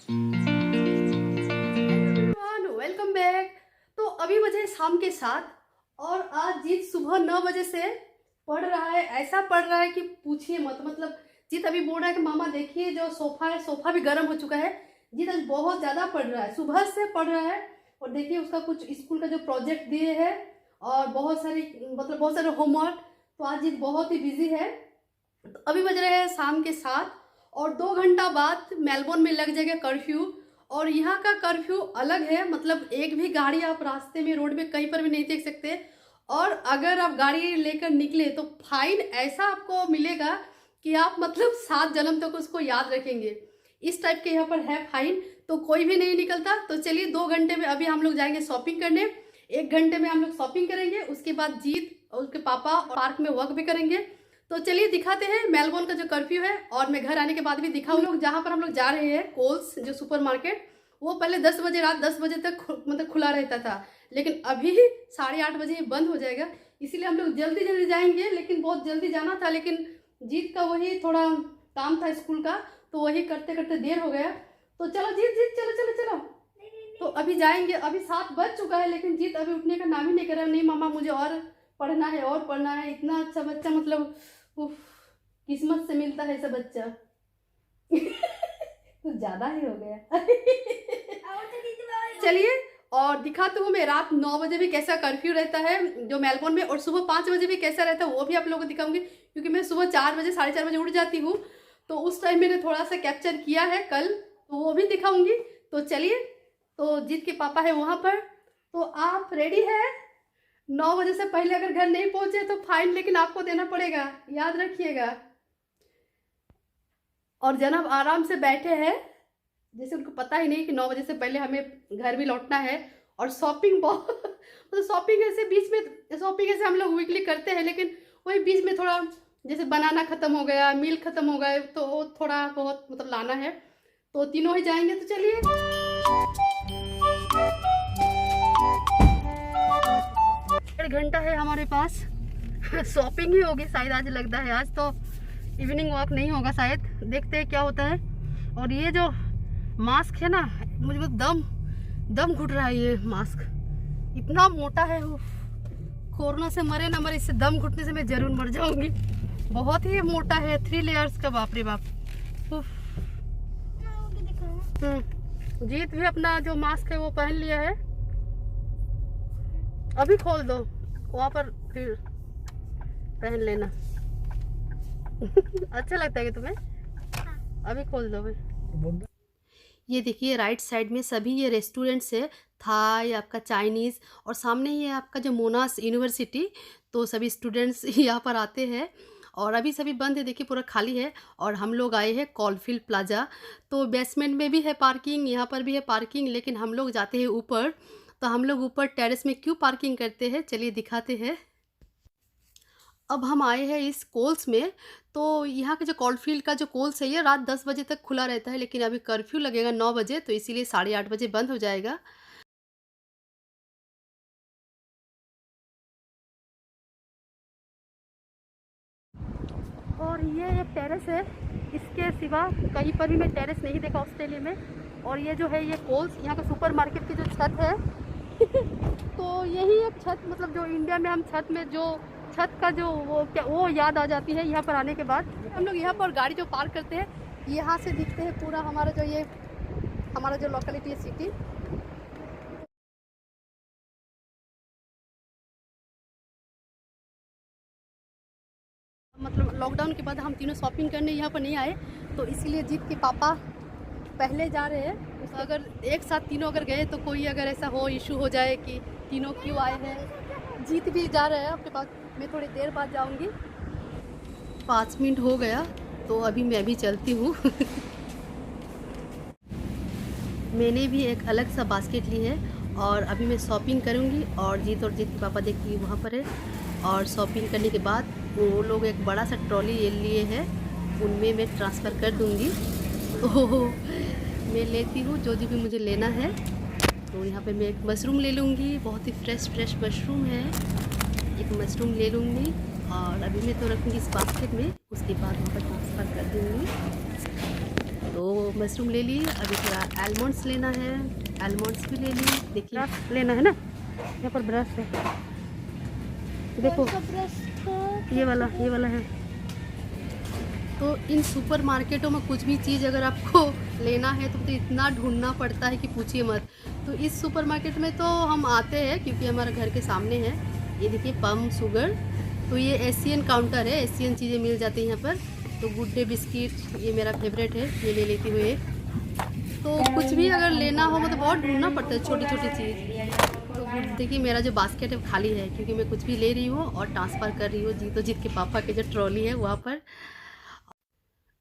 Welcome back. तो अभी बजे शाम के 7 और आज जीत सुबह 9 बजे से पढ़ रहा है। ऐसा पढ़ रहा है कि पूछिए मत। मतलब जीत अभी बोल रहा है कि मामा देखिए जो सोफा है, सोफा भी गर्म हो चुका है। जीत आज बहुत ज़्यादा पढ़ रहा है, सुबह से पढ़ रहा है। और देखिए उसका कुछ स्कूल का जो प्रोजेक्ट दिए है और बहुत सारे होमवर्क। तो आज जीत बहुत ही बिजी है। तो अभी बज रहे हैं शाम के 7 और 2 घंटा बाद मेलबोर्न में लग जाएगा कर्फ्यू। और यहाँ का कर्फ्यू अलग है, मतलब एक भी गाड़ी आप रास्ते में, रोड में कहीं पर भी नहीं देख सकते। और अगर आप गाड़ी लेकर निकले तो फाइन ऐसा आपको मिलेगा कि आप मतलब 7 जन्म तक उसको याद रखेंगे। इस टाइप के यहाँ पर है फाइन। तो कोई भी नहीं निकलता। तो चलिए 2 घंटे में अभी हम लोग जाएंगे शॉपिंग करने। 1 घंटे में हम लोग शॉपिंग करेंगे, उसके बाद जीत और उसके पापा पार्क में वॉक भी करेंगे। तो चलिए दिखाते हैं मेलबोर्न का जो कर्फ्यू है। और मैं घर आने के बाद भी दिखाऊं लोग जहाँ पर हम लोग जा रहे हैं, कोल्स जो सुपरमार्केट, वो पहले 10 बजे, रात 10 बजे तक मतलब खुला रहता था, लेकिन अभी 8:30 बजे बंद हो जाएगा। इसीलिए हम लोग जल्दी जल्दी जाएंगे, लेकिन बहुत जल्दी जाना था। लेकिन जीत का वही थोड़ा काम था स्कूल का, तो वही करते करते देर हो गया। तो चलो जीत जीत चलो चलो चलो। तो अभी जाएंगे। अभी 7 बज चुका है, लेकिन जीत अभी उठने का नाम ही नहीं कर रहा। नहीं मामा मुझे और पढ़ना है और पढ़ना है। इतना अच्छा बच्चा, मतलब किस्मत से मिलता है ऐसा बच्चा। कुछ ज्यादा ही हो गया। चलिए और दिखाती हूँ मैं रात 9 बजे भी कैसा कर्फ्यू रहता है जो मेलबोर्न में, और सुबह 5 बजे भी कैसा रहता है वो भी आप लोगों को दिखाऊंगी। क्योंकि मैं सुबह 4 बजे 4:30 बजे उठ जाती हूँ, तो उस टाइम मैंने थोड़ा सा कैप्चर किया है कल, तो वो भी दिखाऊंगी। तो चलिए। तो जीत के पापा है वहाँ पर। तो आप रेडी है? 9 बजे से पहले अगर घर नहीं पहुंचे तो फाइन लेकिन आपको देना पड़ेगा, याद रखिएगा। और जनाब आराम से बैठे हैं, जैसे उनको पता ही नहीं कि 9 बजे से पहले हमें घर भी लौटना है। और शॉपिंग बहुत मतलब शॉपिंग ऐसे बीच में, शॉपिंग ऐसे हम लोग वीकली करते हैं, लेकिन वही बीच में थोड़ा जैसे बनाना ख़त्म हो गया, मिल्क ख़त्म हो गए, तो वो थोड़ा बहुत मतलब लाना है। तो तीनों ही जाएंगे। तो चलिए। 1.5 घंटा है हमारे पास। शॉपिंग ही होगी शायद आज, लगता है आज तो इवनिंग वॉक नहीं होगा शायद। देखते हैं क्या होता है। और ये जो मास्क है ना, मुझे दम दम घुट रहा है। ये मास्क इतना मोटा है, कोरोना से मरे ना मरे, इससे दम घुटने से मैं जरूर मर जाऊंगी। बहुत ही मोटा है, 3 लेयर्स का, बाप रे बाप। जीत भी अपना जो मास्क है वो पहन लिया है। अभी खोल दो, वहाँ पर फिर पहन लेना। अच्छा लगता है कि तुम्हें? अभी खोल दो भाई। ये देखिए राइट साइड में सभी ये रेस्टोरेंट्स है, थाई, आपका चाइनीज़, और सामने ही है आपका जो मोनास यूनिवर्सिटी। तो सभी स्टूडेंट्स यहाँ पर आते हैं। और अभी सभी बंद है, देखिए पूरा खाली है। और हम लोग आए हैं कॉलफील्ड प्लाजा। तो बेसमेंट में भी है पार्किंग, यहाँ पर भी है पार्किंग, लेकिन हम लोग जाते हैं ऊपर। तो हम लोग ऊपर टेरेस में क्यों पार्किंग करते हैं, चलिए दिखाते हैं। अब हम आए हैं इस कोल्स में। तो यहाँ के जो कॉलफील्ड का जो कोल्स है ये रात 10 बजे तक खुला रहता है, लेकिन अभी कर्फ्यू लगेगा 9 बजे, तो इसीलिए 8:30 बजे बंद हो जाएगा। और ये एक टेरेस है, इसके सिवा कहीं पर भी मैं टेरेस नहीं देखा ऑस्ट्रेलिया में। और ये जो है ये कोल्स, यहाँ का सुपरमार्केट की जो छत है। तो यही एक छत, मतलब जो इंडिया में हम छत में जो छत का जो वो याद आ जाती है यहाँ पर आने के बाद। हम लोग यहाँ पर गाड़ी जो पार्क करते हैं, यहाँ से दिखते हैं पूरा हमारा जो ये हमारा जो लोकेलिटी है, सिटी। मतलब लॉकडाउन के बाद हम तीनों शॉपिंग करने यहाँ पर नहीं आए, तो इसीलिए जीत के पापा पहले जा रहे हैं। तो अगर एक साथ तीनों अगर गए तो कोई अगर ऐसा हो, इशू हो जाए कि तीनों क्यों आए हैं। जीत भी जा रहे हैं आपके पास, मैं थोड़ी देर बाद जाऊंगी। 5 मिनट हो गया, तो अभी मैं भी चलती हूँ। मैंने भी एक अलग सा बास्केट ली है और अभी मैं शॉपिंग करूँगी। और जीत के पापा देखिए वहाँ पर है। और शॉपिंग करने के बाद वो लोग एक बड़ा सा ट्रॉली लिए हैं, उनमें मैं ट्रांसफ़र कर दूँगी। तो मैं लेती हूँ जो भी मुझे लेना है। तो यहाँ पे मैं एक मशरूम ले लूँगी, बहुत ही फ्रेश मशरूम है। एक मशरूम ले लूँगी और अभी मैं तो रखूँगी इस बास्केट में, उसके बाद वहाँ पर ट्रांसफ़र कर दूँगी। तो मशरूम ले ली। अभी थोड़ा आलमंड्स लेना है, आलमंड्स भी ले ली। देखिए लेना है ना, यहाँ पर ब्रश है, देखो ये वाला है। तो इन सुपर मार्केटों में कुछ भी चीज़ अगर आपको लेना है तो इतना ढूंढना पड़ता है कि पूछिए मत। तो इस सुपर मार्केट में तो हम आते हैं क्योंकि हमारे घर के सामने है। ये देखिए पम शुगर, तो ये एशियन काउंटर है, एशियन चीज़ें मिल जाती हैं यहाँ पर। तो गुड डे बिस्किट ये मेरा फेवरेट है, ये ले लेती हूँ एक। तो कुछ भी अगर लेना हो तो बहुत ढूंढना पड़ता है छोटी छोटी चीज़। तो देखिए मेरा जो बास्केट है खाली है क्योंकि मैं कुछ भी ले रही हूँ और ट्रांसफ़र कर रही हूँ जीत के पापा के जो ट्रॉली है वहाँ पर।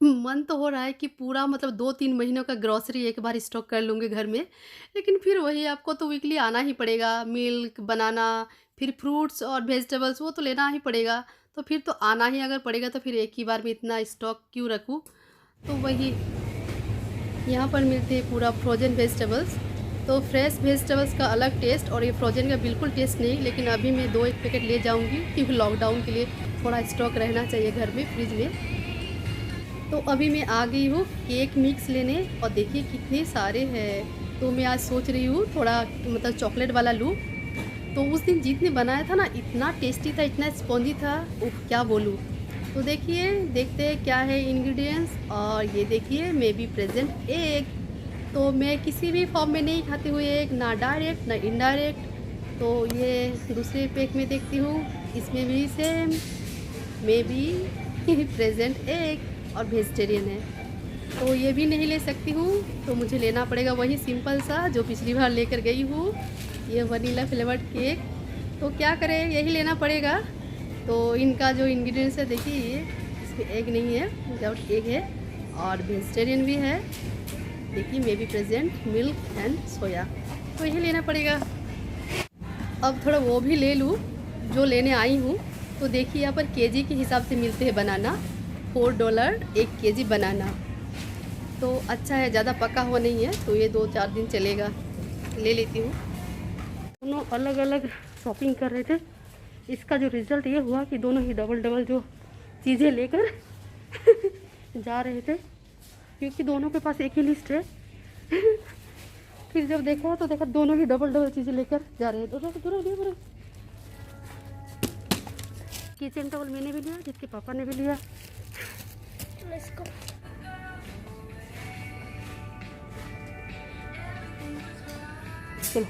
मन तो हो रहा है कि पूरा मतलब 2-3 महीनों का ग्रॉसरी एक बार स्टॉक कर लूँगी घर में, लेकिन फिर वही आपको तो वीकली आना ही पड़ेगा। मिल्क, बनाना, फिर फ्रूट्स और वेजिटेबल्स वो तो लेना ही पड़ेगा। तो फिर तो आना ही अगर पड़ेगा तो फिर एक ही बार में इतना स्टॉक क्यों रखूँ। तो वही यहाँ पर मिलते हैं पूरा फ्रोज़न वेजिटेबल्स। तो फ्रेश वेजिटेबल्स का अलग टेस्ट और ये फ्रोज़न का बिल्कुल टेस्ट नहीं, लेकिन अभी मैं 2-1 पैकेट ले जाऊँगी क्योंकि लॉकडाउन के लिए थोड़ा स्टॉक रहना चाहिए घर में फ्रिज में। तो अभी मैं आ गई हूँ केक मिक्स लेने और देखिए कितने सारे हैं। तो मैं आज सोच रही हूँ थोड़ा मतलब चॉकलेट वाला लूँ। तो उस दिन जीत ने बनाया था ना, इतना टेस्टी था, इतना स्पॉन्जी था, उफ क्या बोलूँ। तो देखिए देखते हैं क्या है इंग्रेडिएंट्स। और ये देखिए मे बी प्रेजेंट एग। तो मैं किसी भी फॉर्म में नहीं खाती हुई एग, ना डायरेक्ट ना इनडायरेक्ट। तो ये दूसरे पैक में देखती हूँ, इसमें भी same may be present egg और वेजिटेरियन है। तो ये भी नहीं ले सकती हूँ, तो मुझे लेना पड़ेगा वही सिंपल सा जो पिछली बार लेकर गई हूँ, ये वनीला फ्लेवर्ड केक। तो क्या करें, यही लेना पड़ेगा। तो इनका जो इंग्रेडिएंट्स है देखिए, ये इसमें एग नहीं है, विदाउट एग है और वेजिटेरियन भी है। देखिए may be present milk and सोया, तो यही लेना पड़ेगा। अब थोड़ा वो भी ले लूँ जो लेने आई हूँ। तो देखिए यहाँ पर केजी के हिसाब से मिलते हैं बनाना, $4 1 केजी बनाना। तो अच्छा है, ज़्यादा पका हुआ नहीं है, तो ये 2-4 दिन चलेगा, ले लेती हूँ। दोनों अलग अलग शॉपिंग कर रहे थे। इसका जो रिज़ल्ट ये हुआ कि दोनों ही डबल जो चीज़ें लेकर जा रहे थे, क्योंकि दोनों के पास एक ही लिस्ट है। फिर जब देखा तो देखा दोनों ही डबल चीज़ें लेकर जा रहे थे। दोनों किचन टॉवल मैंने भी लिया, जिसके पापा ने भी लिया। चलो,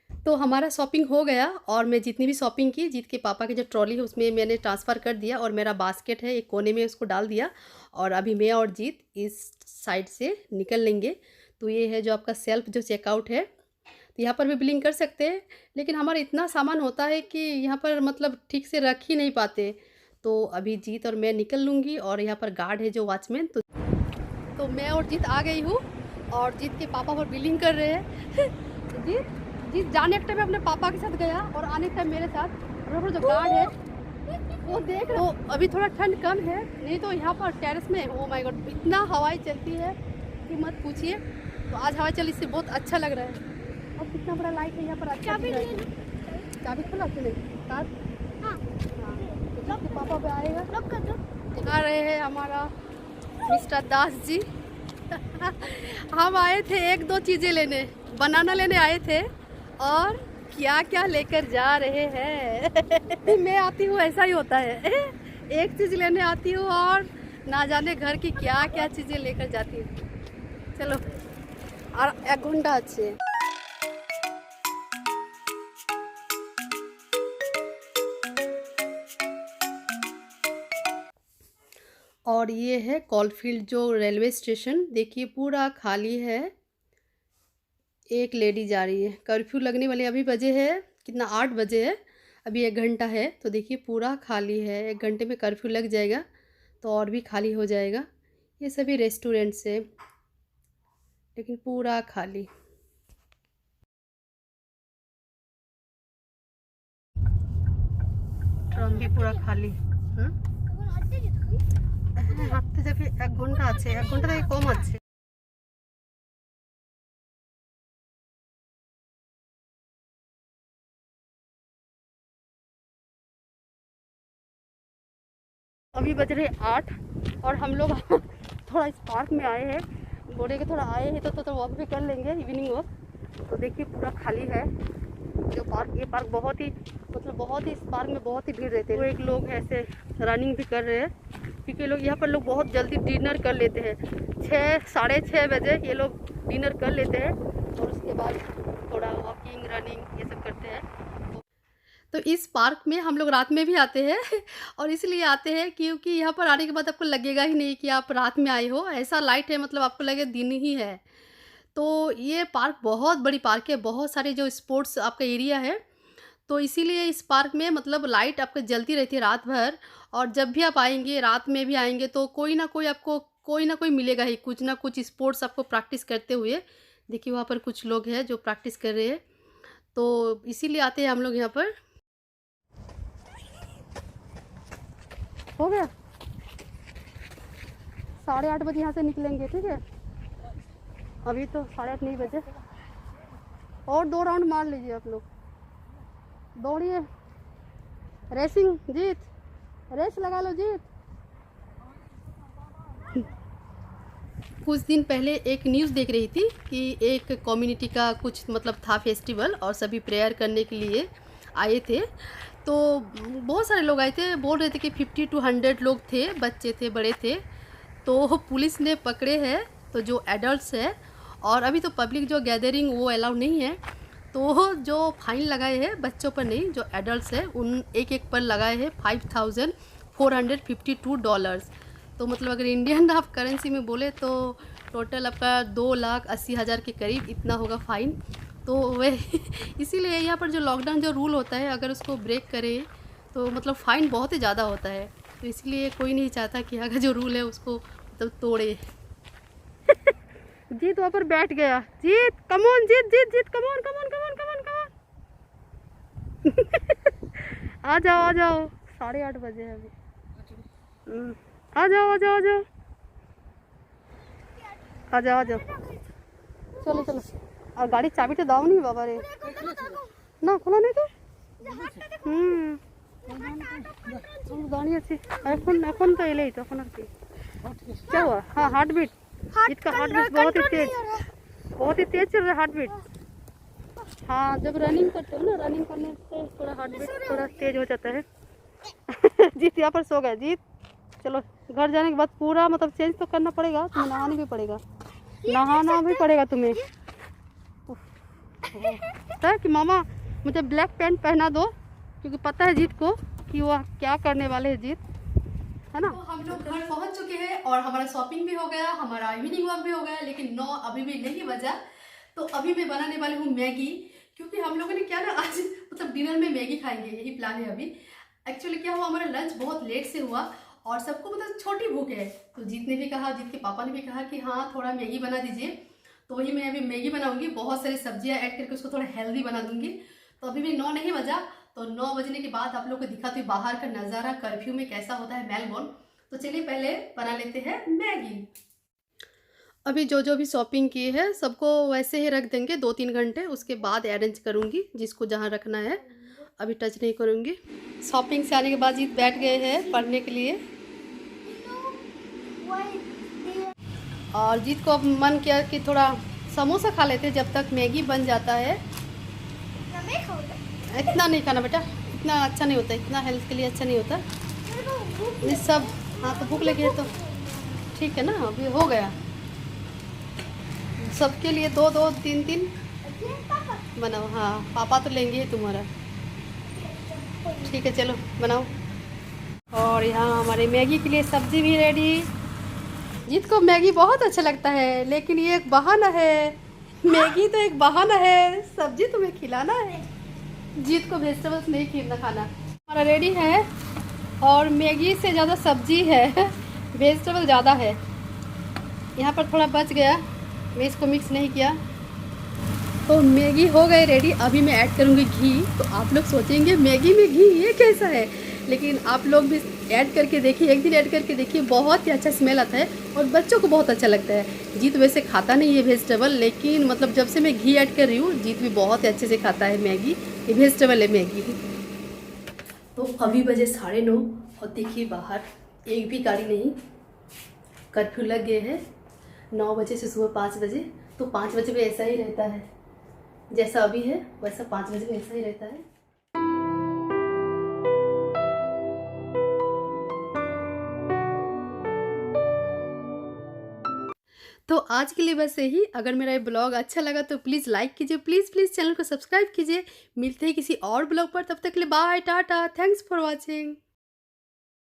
तो हमारा शॉपिंग हो गया और मैं जितनी भी शॉपिंग की, जीत के पापा की जो ट्रॉली है उसमें मैंने ट्रांसफ़र कर दिया और मेरा बास्केट है एक कोने में उसको डाल दिया। और अभी मैं और जीत इस साइड से निकल लेंगे। तो ये है जो आपका सेल्फ जो चेकआउट है, तो यहाँ पर भी बिलिंग कर सकते हैं, लेकिन हमारा इतना सामान होता है कि यहाँ पर मतलब ठीक से रख ही नहीं पाते। तो अभी जीत और मैं निकल लूँगी और यहाँ पर गार्ड है जो वॉचमैन। तो मैं और जीत आ गई हूँ और जीत के पापा पर बिलिंग कर रहे हैं। जीत जाने के टाइम अपने पापा के साथ गया और आने के टाइम मेरे साथ। और जो गार्ड है वो देख, तो अभी थोड़ा ठंड कम है, नहीं तो यहाँ पर टेरेस में ओ माय गॉड इतना हवाएं चलती है कि मत पूछिए। तो आज हवा चली, इससे बहुत अच्छा लग रहा है। और कितना बड़ा लाइट है यहाँ पर, अच्छा भी है। चाबी खोला तूने कार? हाँ। तो पापा पे आएगा। आ रहे हैं हमारा मिस्टर दास जी। हम आए थे 1-2 चीज़ें लेने, बनाना लेने आए थे और क्या क्या लेकर जा रहे हैं। मैं आती हूँ ऐसा ही होता है, एक चीज़ लेने आती हूँ और ना जाने घर की क्या क्या चीज़ें लेकर जाती हूँ। चलो और 1 घंटा अच्छे। और ये है कॉलफील्ड जो रेलवे स्टेशन, देखिए पूरा खाली है। एक लेडी जा रही है, कर्फ्यू लगने वाले अभी बजे है कितना 8 बजे है, अभी 1 घंटा है। तो देखिए पूरा खाली है, 1 घंटे में कर्फ्यू लग जाएगा तो और भी खाली हो जाएगा। ये सभी रेस्टोरेंट्स है लेकिन पूरा खाली। ट्रम भी पूरा खाली। হাঁটতে যাবে 1 ঘন্টা আছে, 1 ঘন্টা থেকে কম আছে। अभी बज रहे 8 और हम लोग थोड़ा इस पार्क में आए हैं बोले कि थोड़ा आए हैं तो वॉक भी कर लेंगे, इवनिंग वॉक। तो देखिए पूरा खाली है जो पार्क, ये पार्क बहुत ही मतलब बहुत ही, इस पार्क में बहुत ही भीड़ रहती है। वो एक लोग ऐसे रनिंग भी कर रहे हैं क्योंकि लोग यहाँ पर लोग बहुत जल्दी डिनर कर लेते हैं। 6 साढ़े 6 बजे ये लोग डिनर कर लेते हैं और उसके बाद थोड़ा वॉकिंग रनिंग ये सब करते हैं। तो इस पार्क में हम लोग रात में भी आते हैं और इसलिए आते हैं क्योंकि यहाँ पर आने के बाद आपको लगेगा ही नहीं कि आप रात में आए हो, ऐसा लाइट है मतलब आपको लगे दिन ही है। तो ये पार्क बहुत बड़ी पार्क है, बहुत सारे जो स्पोर्ट्स आपका एरिया है, तो इसीलिए इस पार्क में मतलब लाइट आपको जलती रहती है रात भर। और जब भी आप आएंगे रात में भी आएंगे तो कोई ना कोई आपको कोई ना कोई मिलेगा ही, कुछ ना कुछ स्पोर्ट्स आपको प्रैक्टिस करते हुए। देखिए वहाँ पर कुछ लोग हैं जो प्रैक्टिस कर रहे हैं, तो इसीलिए आते हैं हम लोग यहाँ पर। हो गया 8:30 बजे यहाँ से निकलेंगे, ठीक है। अभी तो 8:30 नहीं बजे, और 2 राउंड मार लीजिए आप लोग, दौड़िए। रेसिंग जीत, रेस लगा लो जीत। कुछ दिन पहले एक न्यूज़ देख रही थी कि एक कम्युनिटी का कुछ मतलब था फेस्टिवल और सभी प्रेयर करने के लिए आए थे। तो बहुत सारे लोग आए थे, बोल रहे थे कि 50 to 100 लोग थे, बच्चे थे बड़े थे। तो पुलिस ने पकड़े हैं तो जो एडल्ट्स है, और अभी तो पब्लिक जो गैदरिंग वो अलाउ नहीं है। तो जो फाइन लगाए हैं बच्चों पर नहीं, जो एडल्ट्स है उन एक पर लगाए हैं $5,452। तो मतलब अगर इंडियन आप करेंसी में बोले तो टोटल आपका 2,80,000 के करीब इतना होगा फ़ाइन। तो वह इसीलिए यहाँ पर जो लॉकडाउन जो रूल होता है अगर उसको ब्रेक करें तो मतलब फ़ाइन बहुत ही ज़्यादा होता है। तो इसलिए कोई नहीं चाहता कि अगर जो रूल है उसको मतलब तोड़े। जीत वहाँ पर बैठ गया, जीत कमोन, जीत जीत जीत, come on come on come on come on come on. आ जाओ आ जाओ, 8:30 बजे है अभी। आ जाओ आ जाओ आ जाओ आ जाओ आ जाओ, चलो चलो। और गाड़ी चाबी तो दाओ नहीं बाबा रे, ना खोला नहीं तो गाड़ी अच्छी এখন তো এলেই তখন আর কি क्या हुआ? हाँ हार्ट बीट, इसका हार्ट बीट बहुत ही तेज चल रहा है हार्ट बीट। हाँ जब रनिंग करते हो ना, रनिंग करने से थोड़ा हार्ट बीट थोड़ा तेज हो जाता है। जीत यहाँ पर सो गया। जीत चलो घर जाने के बाद पूरा मतलब चेंज तो करना पड़ेगा, तुम्हें नहाना भी पड़ेगा, नहाना भी पड़ेगा तुम्हें। पता है कि मामा मुझे ब्लैक पैंट पहना दो क्योंकि पता है जीत को कि वो क्या करने वाले हैं जीत, है ना। तो हम लोग घर पहुंच चुके हैं और हमारा शॉपिंग भी हो गया, हमारा इवनिंग वॉक भी हो गया, लेकिन 9 अभी भी नहीं बजा। तो अभी मैं बनाने वाली हूँ मैगी, क्योंकि हम लोगों ने क्या ना आज मतलब डिनर में मैगी खाएंगे, यही प्लान है अभी। एक्चुअली क्या हुआ, हमारा लंच बहुत लेट से हुआ और सबको मतलब छोटी भूख है। तो जीत ने भी कहा, जीत के पापा ने भी कहा कि हाँ थोड़ा मैगी बना दीजिए। तो वही मैं अभी मैगी बनाऊंगी, बहुत सारी सब्जियां ऐड करके उसको थोड़ा हेल्दी बना दूंगी। तो अभी भी 9 नहीं बजा, तो 9 बजने के बाद आप लोग को दिखाती हूँ बाहर का नज़ारा कर्फ्यू में कैसा होता है मेलबोर्न। तो चलिए पहले बना लेते हैं मैगी। अभी जो भी शॉपिंग की है सबको वैसे ही रख देंगे 2-3 घंटे, उसके बाद अरेंज करूँगी जिसको जहाँ रखना है, अभी टच नहीं करूँगी। शॉपिंग से आने के बाद जीत बैठ गए हैं पढ़ने के लिए, और जीत को अब मन किया कि थोड़ा समोसा खा लेते जब तक मैगी बन जाता है। इतना नहीं खाना बेटा, इतना अच्छा नहीं होता, इतना हेल्थ के लिए अच्छा नहीं होता ये सब। हाँ तो भूख लगी है तो ठीक है ना, अभी हो गया सबके लिए 2-2 3-3 बनाओ। हाँ पापा तो लेंगे ही तुम्हारा, ठीक है चलो बनाओ। और यहाँ हमारे मैगी के लिए सब्जी भी रेडी। जीत को मैगी बहुत अच्छा लगता है, लेकिन ये एक बहाना है, मैगी तो एक बहाना है, सब्जी तुम्हें खिलाना है। जीत को वेजिटेबल्स नहीं खीरना खाना। हमारा रेडी है और मैगी से ज़्यादा सब्जी है, वेजिटेबल ज़्यादा है। यहाँ पर थोड़ा बच गया, मैं इसको मिक्स नहीं किया। तो मैगी हो गई रेडी, अभी मैं ऐड करूँगी घी। तो आप लोग सोचेंगे मैगी में घी ये कैसा है, लेकिन आप लोग भी ऐड करके देखिए, एक दिन ऐड करके देखिए, बहुत ही अच्छा स्मेल आता है और बच्चों को बहुत अच्छा लगता है। जीत वैसे खाता नहीं है वेजिटेबल, लेकिन मतलब जब से मैं घी ऐड कर रही हूँ जीत भी बहुत ही अच्छे से खाता है मैगी, ये वेजिटेबल है मैगी। तो अभी बजे 9:30 और देखिए बाहर एक भी गाड़ी नहीं, कर्फ्यू लग गए हैं। 9 बजे से सुबह 5 बजे, तो 5 बजे भी ऐसा ही रहता है, जैसा अभी है वैसा 5 बजे भी ऐसा ही रहता है। तो आज के लिए बस यही। अगर मेरा ये ब्लॉग अच्छा लगा तो प्लीज़ लाइक कीजिए, प्लीज़ प्लीज़ चैनल को सब्सक्राइब कीजिए। मिलते हैं किसी और ब्लॉग पर, तब तक के लिए bye tata, thanks for watching.